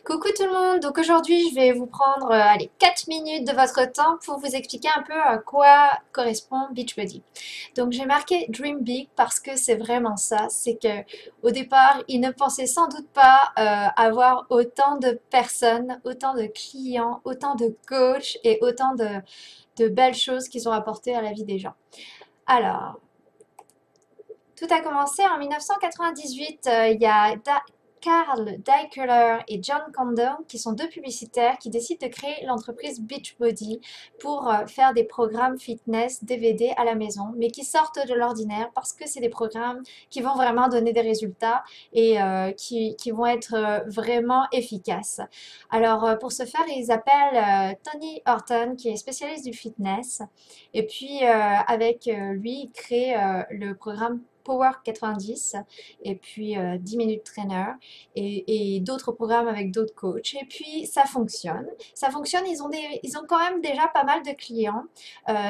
Coucou tout le monde, donc aujourd'hui je vais vous prendre allez, 4 minutes de votre temps pour vous expliquer un peu à quoi correspond Beachbody. Donc j'ai marqué Dream Big parce que c'est vraiment ça, c'est que au départ ils ne pensaient sans doute pas avoir autant de personnes, autant de clients, autant de coachs et autant de belles choses qu'ils ont apportées à la vie des gens. Alors, tout a commencé en 1998. Il y a Carl Daikeler et John Condon, qui sont deux publicitaires, qui décident de créer l'entreprise Beachbody pour faire des programmes fitness DVD à la maison, mais qui sortent de l'ordinaire parce que c'est des programmes qui vont vraiment donner des résultats et qui vont être vraiment efficaces. Alors, pour ce faire, ils appellent Tony Horton, qui est spécialiste du fitness, et puis avec lui, ils créent le programme Power 90 et puis 10 minutes trainer et d'autres programmes avec d'autres coachs. Et puis ça fonctionne. Ça fonctionne, ils ont quand même déjà pas mal de clients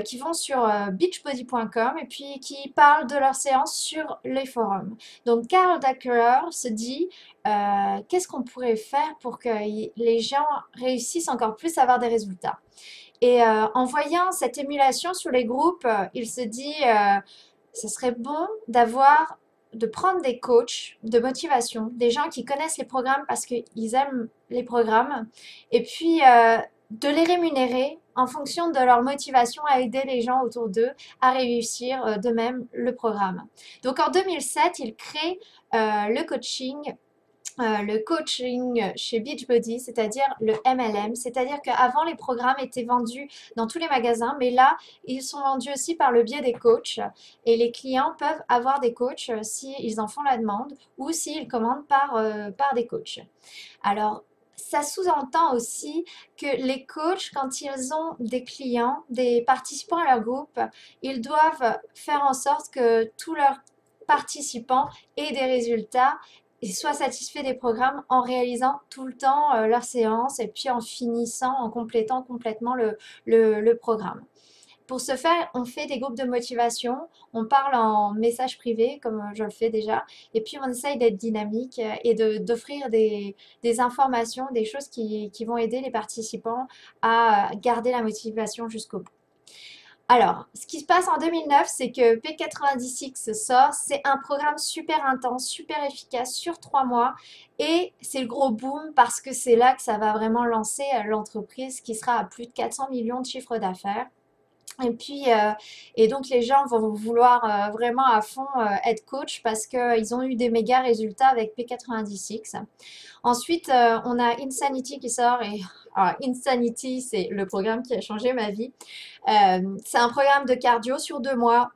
qui vont sur beachbody.com et puis qui parlent de leurs séances sur les forums. Donc Carl Dakeler se dit qu'est-ce qu'on pourrait faire pour que les gens réussissent encore plus à avoir des résultats. Et en voyant cette émulation sur les groupes, il se dit ce serait bon de prendre des coachs de motivation, des gens qui connaissent les programmes parce qu'ils aiment les programmes, et puis de les rémunérer en fonction de leur motivation à aider les gens autour d'eux à réussir de même le programme. Donc en 2007, il crée le coaching chez Beachbody, c'est-à-dire le MLM, c'est-à-dire qu'avant les programmes étaient vendus dans tous les magasins, mais là ils sont vendus aussi par le biais des coachs et les clients peuvent avoir des coachs s'ils en font la demande ou s'ils commandent par des coachs. Alors ça sous-entend aussi que les coachs, quand ils ont des clients, des participants à leur groupe, ils doivent faire en sorte que tous leurs participants aient des résultats et soient satisfaits des programmes en réalisant tout le temps leurs séances et puis en finissant, en complétant complètement le programme. Pour ce faire, on fait des groupes de motivation, on parle en message privé, comme je le fais déjà, et puis on essaye d'être dynamique et d'offrir des informations, des choses qui vont aider les participants à garder la motivation jusqu'au bout. Alors, ce qui se passe en 2009, c'est que P90X sort. C'est un programme super intense, super efficace sur 3 mois. Et c'est le gros boom parce que c'est là que ça va vraiment lancer l'entreprise qui sera à plus de 400 millions de chiffre d'affaires. Et puis, et donc les gens vont vouloir vraiment à fond être coach parce qu'ils ont eu des méga résultats avec P90X. Ensuite, on a Insanity qui sort et alors, Insanity, c'est le programme qui a changé ma vie. C'est un programme de cardio sur 2 mois.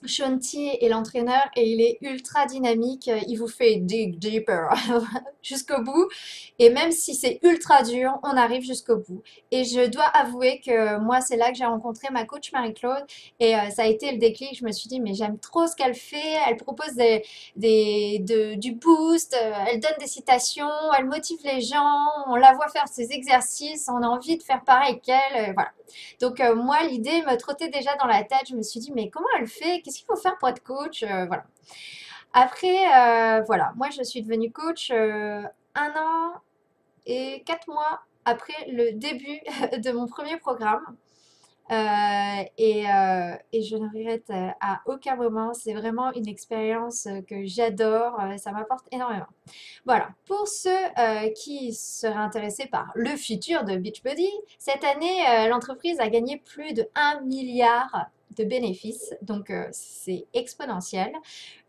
Shanti est l'entraîneur et il est ultra dynamique. Il vous fait dig deeper jusqu'au bout. Et même si c'est ultra dur, on arrive jusqu'au bout. Et je dois avouer que moi, c'est là que j'ai rencontré ma coach Marie-Claude. Et ça a été le déclic. Je me suis dit, mais j'aime trop ce qu'elle fait. Elle propose du boost. Elle donne des citations. Elle motive les gens. On la voit faire ses exercices. On a envie de faire pareil qu'elle. Voilà. Donc moi, l'idée me trottait déjà dans la tête. Je me suis dit, mais comment elle fait? Qu'est-ce qu'il faut faire pour être coach? Voilà. Après, voilà, moi je suis devenue coach 1 an et 4 mois après le début de mon premier programme. Et je ne regrette à aucun moment. C'est vraiment une expérience que j'adore. Ça m'apporte énormément. Voilà, pour ceux qui seraient intéressés par le futur de Beachbody, cette année, l'entreprise a gagné plus de 1 milliard de bénéfices, donc c'est exponentiel.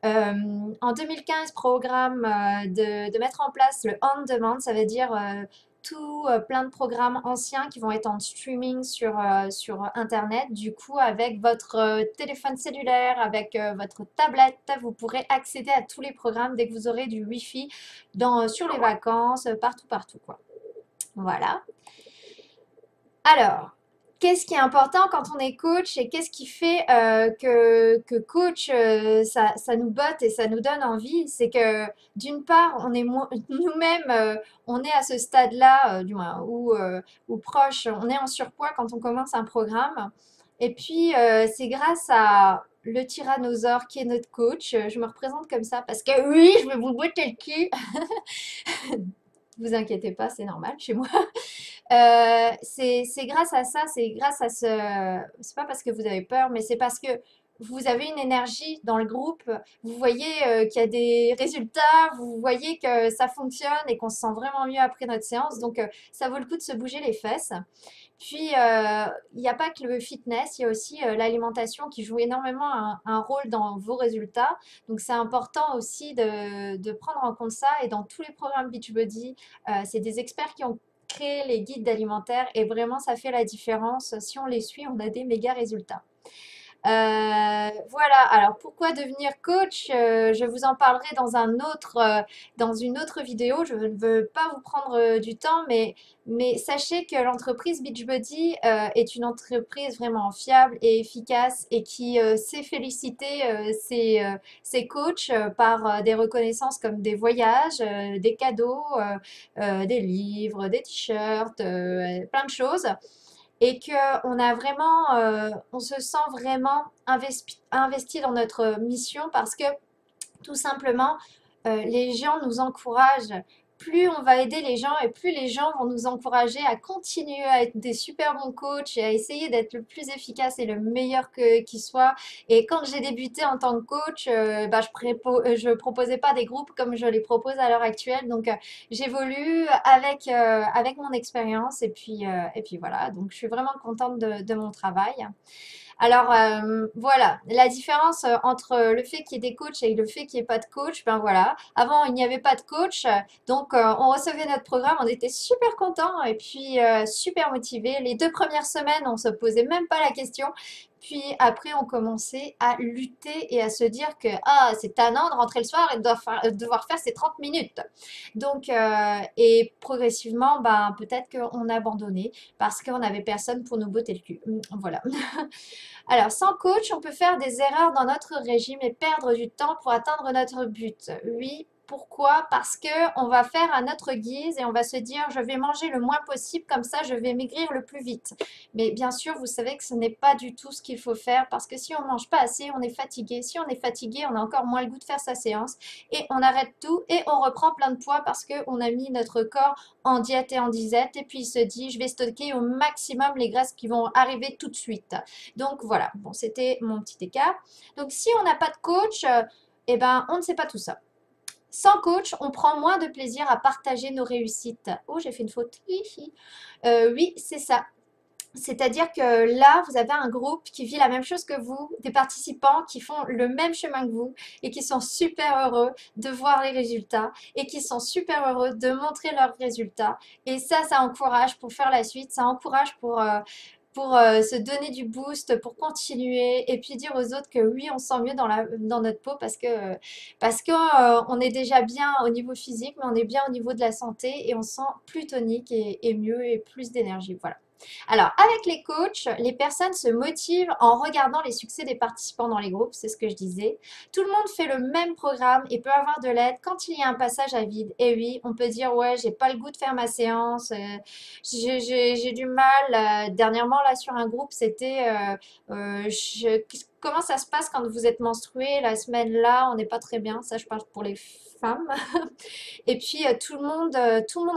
En 2015, programme de mettre en place le on-demand, ça veut dire tout plein de programmes anciens qui vont être en streaming sur Internet. Du coup, avec votre téléphone cellulaire, avec votre tablette, vous pourrez accéder à tous les programmes dès que vous aurez du Wi-Fi sur les vacances, partout, partout, quoi. Voilà. Alors, qu'est-ce qui est important quand on est coach et qu'est-ce qui fait que coach, ça nous botte et ça nous donne envie? C'est que d'une part, on est nous-mêmes, on est à ce stade-là, du moins, ou proche, on est en surpoids quand on commence un programme. Et puis, c'est grâce à le tyrannosaure qui est notre coach. Je me représente comme ça parce que oui, je vais vous botter le cul. Vous inquiétez pas, c'est normal chez moi. C'est grâce à ça, c'est grâce à ce... C'est pas parce que vous avez peur, mais c'est parce que vous avez une énergie dans le groupe. Vous voyez qu'il y a des résultats, vous voyez que ça fonctionne et qu'on se sent vraiment mieux après notre séance. Donc, ça vaut le coup de se bouger les fesses. Puis, il n'y a pas que le fitness, il y a aussi l'alimentation qui joue énormément un rôle dans vos résultats. Donc, c'est important aussi de prendre en compte ça. Et dans tous les programmes Beachbody, c'est des experts qui ont créé les guides alimentaires et vraiment, ça fait la différence. Si on les suit, on a des méga résultats. Voilà, alors pourquoi devenir coach? Je vous en parlerai dans une autre vidéo. Je ne veux pas vous prendre du temps, mais sachez que l'entreprise Beachbody est une entreprise vraiment fiable et efficace et qui sait féliciter ses coachs par des reconnaissances comme des voyages, des cadeaux, des livres, des t-shirts, plein de choses et que on se sent vraiment investi dans notre mission parce que tout simplement, les gens nous encouragent. Plus on va aider les gens et plus les gens vont nous encourager à continuer à être des super bons coachs et à essayer d'être le plus efficace et le meilleur qui soit. Et quand j'ai débuté en tant que coach, bah, je proposais pas des groupes comme je les propose à l'heure actuelle. Donc, j'évolue avec mon expérience et puis voilà. Donc, je suis vraiment contente de mon travail. Alors voilà, la différence entre le fait qu'il y ait des coachs et le fait qu'il n'y ait pas de coach, ben voilà. Avant, il n'y avait pas de coach, donc on recevait notre programme, on était super contents et puis super motivés. Les 2 premières semaines, on se posait même pas la question. Puis après, on commençait à lutter et à se dire que ah, c'est tannant de rentrer le soir et de devoir faire ces 30 minutes. Donc, et progressivement, ben, peut-être qu'on a abandonné parce qu'on n'avait personne pour nous botter le cul. Voilà. Alors, sans coach, on peut faire des erreurs dans notre régime et perdre du temps pour atteindre notre but. Oui, pourquoi? Parce que on va faire à notre guise et on va se dire, je vais manger le moins possible, comme ça je vais maigrir le plus vite. Mais bien sûr, vous savez que ce n'est pas du tout ce qu'il faut faire parce que si on mange pas assez, on est fatigué. Si on est fatigué, on a encore moins le goût de faire sa séance et on arrête tout et on reprend plein de poids parce qu'on a mis notre corps en diète et en disette et puis il se dit, je vais stocker au maximum les graisses qui vont arriver tout de suite. Donc voilà, bon, c'était mon petit écart. Donc si on n'a pas de coach, eh ben, on ne sait pas tout ça. Sans coach, on prend moins de plaisir à partager nos réussites. Oh, j'ai fait une faute. Oui, c'est ça. C'est-à-dire que là, vous avez un groupe qui vit la même chose que vous, des participants qui font le même chemin que vous et qui sont super heureux de voir les résultats et qui sont super heureux de montrer leurs résultats. Et ça encourage pour faire la suite, ça encourage pour se donner du boost, pour continuer et puis dire aux autres que oui, on se sent mieux dans notre peau parce que on est déjà bien au niveau physique, mais on est bien au niveau de la santé et on se sent plus tonique et mieux et plus d'énergie. Voilà. Alors, avec les coachs, les personnes se motivent en regardant les succès des participants dans les groupes, c'est ce que je disais. Tout le monde fait le même programme et peut avoir de l'aide quand il y a un passage à vide. Et oui, on peut dire, ouais, j'ai pas le goût de faire ma séance, j'ai du mal. Dernièrement, là, sur un groupe, c'était, comment ça se passe quand vous êtes menstrué? La semaine là, on n'est pas très bien. Ça, je parle pour les femmes. Et puis tout le monde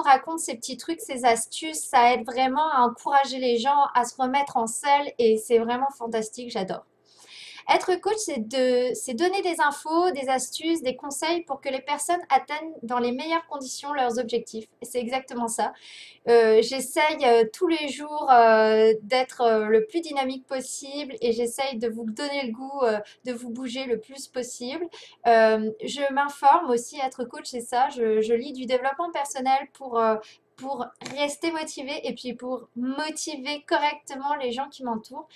raconte ses petits trucs, ses astuces. Ça aide vraiment à encourager les gens à se remettre en selle et c'est vraiment fantastique, j'adore. Être coach, c'est donner des infos, des astuces, des conseils pour que les personnes atteignent dans les meilleures conditions leurs objectifs. Et c'est exactement ça. J'essaye tous les jours d'être le plus dynamique possible et j'essaye de vous donner le goût de vous bouger le plus possible. Je m'informe aussi, être coach, c'est ça. Je lis du développement personnel pour rester motivée et puis pour motiver correctement les gens qui m'entourent.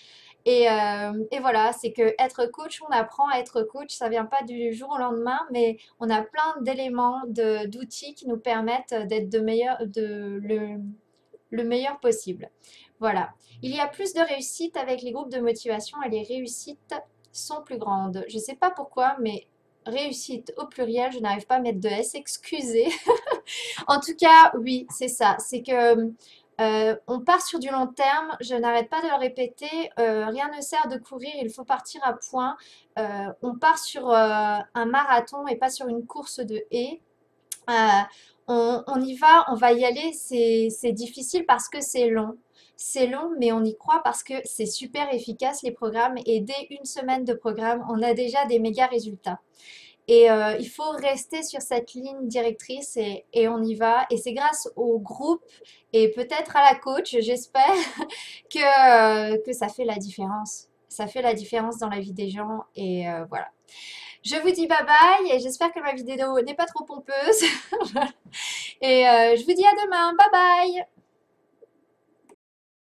Et voilà, c'est que être coach, on apprend à être coach, ça vient pas du jour au lendemain, mais on a plein d'éléments, d'outils qui nous permettent d'être le meilleur possible. Voilà. Il y a plus de réussite avec les groupes de motivation et les réussites sont plus grandes. Je ne sais pas pourquoi, mais réussite au pluriel, je n'arrive pas à mettre de S, excusez. En tout cas, oui, c'est ça. C'est que on part sur du long terme. Je n'arrête pas de le répéter. Rien ne sert de courir, il faut partir à point. On part sur un marathon et pas sur une course de haies. Euh, on y va, on va y aller. C'est difficile parce que c'est long. C'est long, mais on y croit parce que c'est super efficace les programmes. Et dès une semaine de programme, on a déjà des méga résultats. Et il faut rester sur cette ligne directrice et on y va. Et c'est grâce au groupe et peut-être à la coach, j'espère, que ça fait la différence. Ça fait la différence dans la vie des gens et voilà. Je vous dis bye bye et j'espère que ma vidéo n'est pas trop pompeuse. Et je vous dis à demain. Bye bye!